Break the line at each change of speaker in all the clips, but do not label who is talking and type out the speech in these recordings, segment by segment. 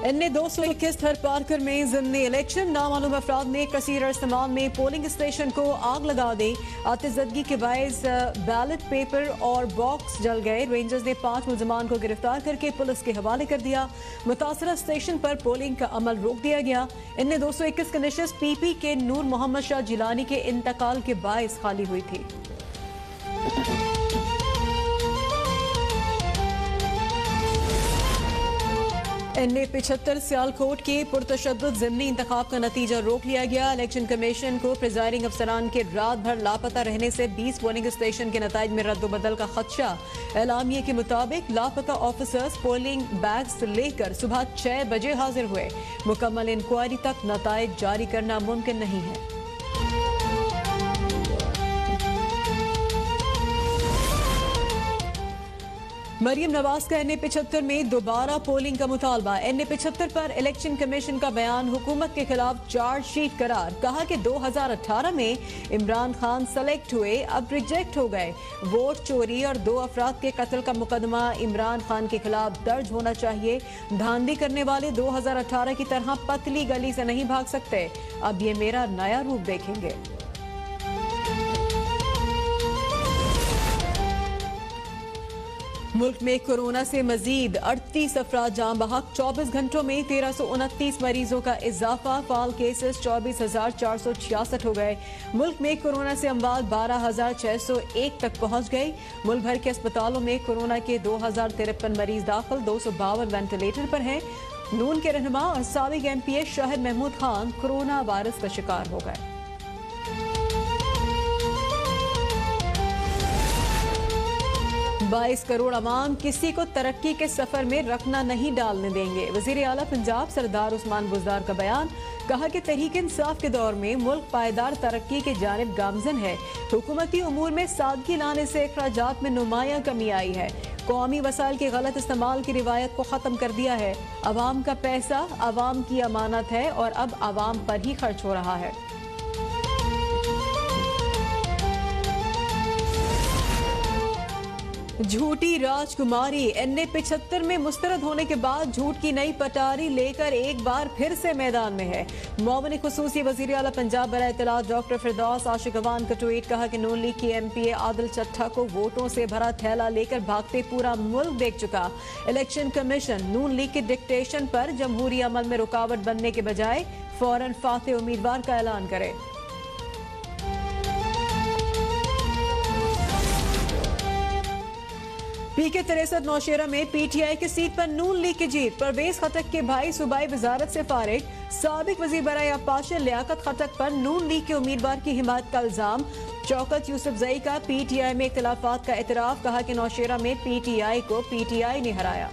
इनने 221 थर पारकर में ज़िमनी इलेक्शन नामालूम अफराद ने कसीर इस्तेमाल में पोलिंग स्टेशन को आग लगा दी। आतिशज़दगी के बायस बैलेट पेपर और बॉक्स जल गए। रेंजर्स ने 5 मुलजमान को गिरफ्तार करके पुलिस के हवाले कर दिया। मुतासरा स्टेशन पर पोलिंग का अमल रोक दिया गया। इनने 221 की नशिस्त पीपी के नूर मोहम्मद शाह जिलानी के इंतकाल के बायस खाली हुई थी। इनने 75 सियालकोट के पुरतशद्दुद ज़िमनी इंतखाब का नतीजा रोक लिया गया। इलेक्शन कमीशन को प्रिजाइडिंग अफसरान के रात भर लापता रहने से 20 पोलिंग स्टेशन के नताइज में रद्दबदल का खदशा। एलामिये के मुताबिक लापता ऑफिसर्स पोलिंग बैग्स लेकर सुबह 6 बजे हाजिर हुए। मुकम्मल इंक्वायरी तक नताइज जारी करना मुमकिन नहीं है। मरियम नवाज का एनए 75 में दोबारा पोलिंग का मुतालबा। एनए 75 पर इलेक्शन कमीशन का बयान हुकूमत के खिलाफ चार्जशीट करार। कहा कि 2018 में इमरान खान सेलेक्ट हुए, अब रिजेक्ट हो गए। वोट चोरी और 2 अफराद के कत्ल का मुकदमा इमरान खान के खिलाफ दर्ज होना चाहिए। धांधली करने वाले 2018 की तरह पतली गली से नहीं भाग सकते। अब ये मेरा नया रूप देखेंगे। मुल्क में कोरोना से मजीद 38 अफराद जान बहक। 24 घंटों में 1329 मरीजों का इजाफा। फाल केसेस 24,466 हो गए। मुल्क में कोरोना से अमवात 12,601 तक पहुंच गई। मुल्क भर के अस्पतालों में कोरोना के 2,053 मरीज दाखिल। 252 वेंटिलेटर पर हैं। नून के रहनुमा और साबिक MPA Shahid Mahmood Khan corona virus का शिकार हो गए। 22 करोड़ अवाम किसी को तरक्की के सफर में रखना नहीं डालने देंगे। वजीर आला पंजाब सरदार उस्मान बुज़दार का बयान। कहा कि तहरीक इंसाफ के दौर में मुल्क पायदार तरक्की के जानिब गामजन है। हुकूमती उमूर में सादगी लाने से अखराजात में नुमायां कमी आई है। कौमी वसाइल के गलत इस्तेमाल की रिवायत को खत्म कर दिया है। अवाम का पैसा अवाम की अमानत है और अब अवाम पर ही खर्च हो रहा है। झूठी राजकुमारी। एनए 75 में मुस्तरद होने के बाद झूठ की नई पटारी लेकर एक बार फिर से मैदान में है। मुआविन खुसूसी वजीर आला पंजाब बराए इत्तलात डॉक्टर फिरदौस आशिक अवान का ट्वीट। कहा कि नून लीग की MPA आदिल चट्टा को वोटों से भरा थैला लेकर भागते पूरा मुल्क देख चुका। इलेक्शन कमीशन नून लीग के डिक्टेशन पर जमहूरी अमल में रुकावट बनने के बजाय फौरन फाते उम्मीदवार का ऐलान करे। PK 63 नौशेरा में PTI की सीट पर नून लीग की जीत। परवेज खटक के भाई सूबाई वजारत से फारिग। साबिक वजीर बराए आबपाशी लियाकत खटक पर नून लीग के उम्मीदवार की हिमायत का इल्जाम। शौकत यूसुफजई का PTI में इख्तिलाफात का एतराफ। कहा कि नौशेरा में PTI को PTI ने हराया।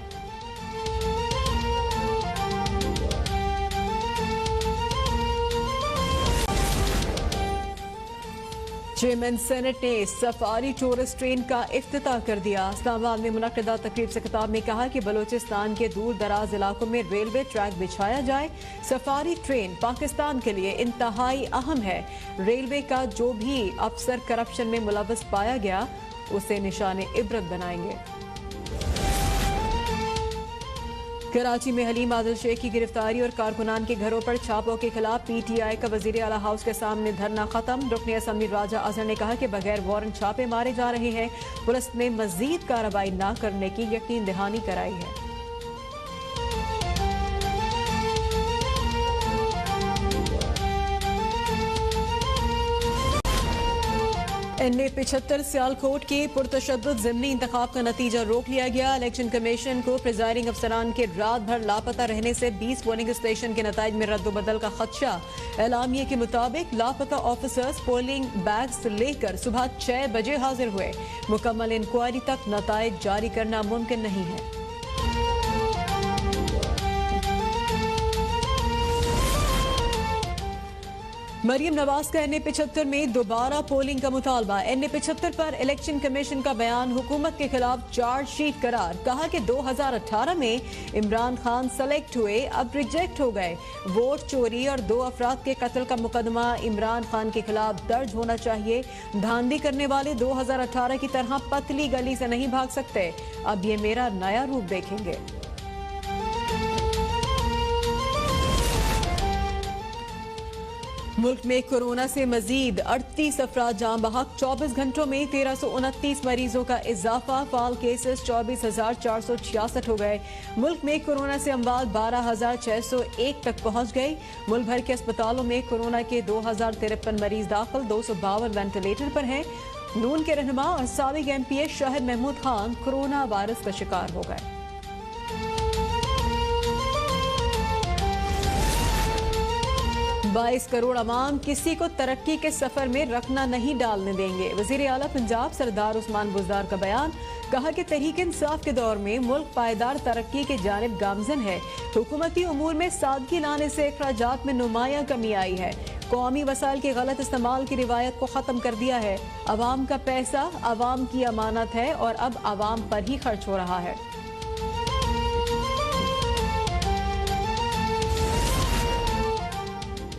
चेयरमैन सेनेट ने सफारी टूरिस्ट ट्रेन का इफ्तिताह कर दिया। इस्लामाबाद में मुनक्किदा तकरीब से खिताब में कहा कि बलूचिस्तान के दूर दराज इलाकों में रेलवे ट्रैक बिछाया जाए। सफारी ट्रेन पाकिस्तान के लिए इंतहाई अहम है। रेलवे का जो भी अफसर करप्शन में मुलव्वस पाया गया उसे निशाने इबरत बनाएंगे। कराची में हलीम आदिल शेख की गिरफ्तारी और कारकुनान के घरों पर छापों के खिलाफ PTI का वजीर आला हाउस के सामने धरना खत्म। रुकन असम्बली राजा अजहर ने कहा कि बगैर वारंट छापे मारे जा रहे हैं। पुलिस ने मजीद कार्रवाई न करने की यकीन दहानी कराई है। एनए 75 सियालकोट के पुरतशद्दुद ज़िमनी इंतखाब का नतीजा रोक लिया गया। इलेक्शन कमीशन को प्रिजाइडिंग अफसरान के रात भर लापता रहने से 20 पोलिंग स्टेशन के नताइज में रद्दबदल का खदशा। एलामिये के मुताबिक लापता ऑफिसर्स पोलिंग बैग्स लेकर सुबह 6 बजे हाजिर हुए। मुकम्मल इंक्वायरी तक नताइज जारी करना मुमकिन नहीं है। मरियम नवाज का एनए 75 में दोबारा पोलिंग का मुतालबा। एनए 75 पर इलेक्शन कमीशन का बयान हुकूमत के खिलाफ चार्जशीट करार। कहा कि 2018 में इमरान खान सेलेक्ट हुए, अब रिजेक्ट हो गए। वोट चोरी और 2 अफराद के कत्ल का मुकदमा इमरान खान के खिलाफ दर्ज होना चाहिए। धांधली करने वाले 2018 की तरह पतली गली से नहीं भाग सकते। अब ये मेरा नया रूप देखेंगे। मुल्क में कोरोना से मजीद 38 अफराद जान बहक। 24 घंटों में 1329 मरीजों का इजाफा। फाल केसेस 24,466 हो गए। मुल्क में कोरोना से अमवात 12,601 तक पहुंच गई। मुल्क भर के अस्पतालों में कोरोना के 2053 मरीज दाखिल। 252 वेंटिलेटर पर हैं। नून के रहनुमा और साबिक MPA Shahid Mahmood Khan corona virus का शिकार हो गए। 22 करोड़ अवाम किसी को तरक्की के सफर में रखना नहीं डालने देंगे। वजीर आला पंजाब सरदार उस्मान बुज़दार का बयान। कहा कि तहरीक इंसाफ के दौर में मुल्क पायदार तरक्की की जानिब गामजन है। हुकूमती उमूर में सादगी लाने से अखराजात में नुमाया कमी आई है। कौमी वसाइल के गलत इस्तेमाल की रिवायत को खत्म कर दिया है। अवाम का पैसा अवाम की अमानत है और अब अवाम पर ही खर्च हो रहा है।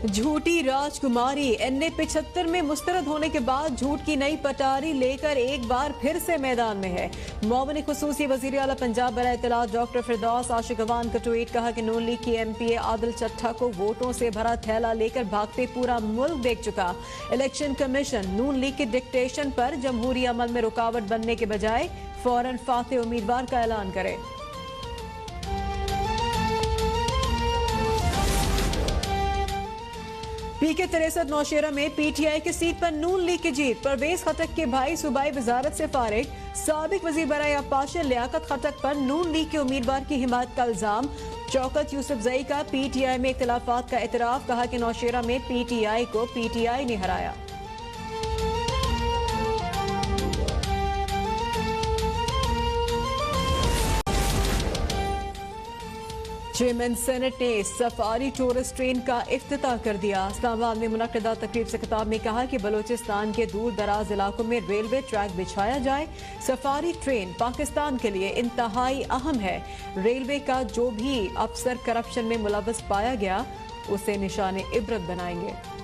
झूठी राजकुमारी NA-75 में मुस्तरद होने के बाद झूठ की नई पटारी लेकर एक बार फिर से मैदान में है। मुआविन खुसूसी वजीर आला पंजाब बराए इत्तलात डॉक्टर फिरदौस आशिक अवान का ट्वीट। कहा कि नून लीग की MPA आदिल चट्ठा को वोटों से भरा थैला लेकर भागते पूरा मुल्क देख चुका। इलेक्शन कमीशन नून लीग के डिक्टेशन पर जमहूरी अमल में रुकावट बनने के बजाय फौरन फाते उम्मीदवार का ऐलान करे। PK 63 नौशेरा में PTI की सीट पर नून लीग की जीत। परवेज खटक के भाई सूबाई वजारत से फारिग। साबिक वजीर बराए आबपाशी लियाकत खटक पर नून लीग के उम्मीदवार की हिमायत का इल्जाम। शौकत यूसुफजई का PTI में इख्तिलाफात का एतराफ। कहा कि नौशेरा में PTI को PTI ने हराया। चेयरमैन सेनेट ने सफारी टूरिस्ट ट्रेन का इफ्तिताह कर दिया। इस्लामाबाद में मुनक्किदा तकरीब से खिताब में कहा कि बलूचिस्तान के दूर दराज इलाकों में रेलवे ट्रैक बिछाया जाए। सफारी ट्रेन पाकिस्तान के लिए इंतहाई अहम है। रेलवे का जो भी अफसर करप्शन में मुलव्वस पाया गया उसे निशाने इबरत बनाएंगे।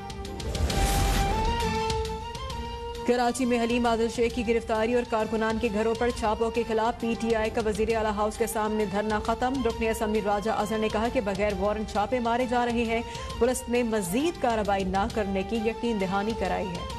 कराची में हलीम आदिल शेख की गिरफ्तारी और कारकुनान के घरों पर छापों के खिलाफ PTI का वजीर आला हाउस के सामने धरना खत्म। रुकन असम्बली राजा अजहर ने कहा कि बगैर वारंट छापे मारे जा रहे हैं। पुलिस ने मजीद कार्रवाई न करने की यकीन दहानी कराई है।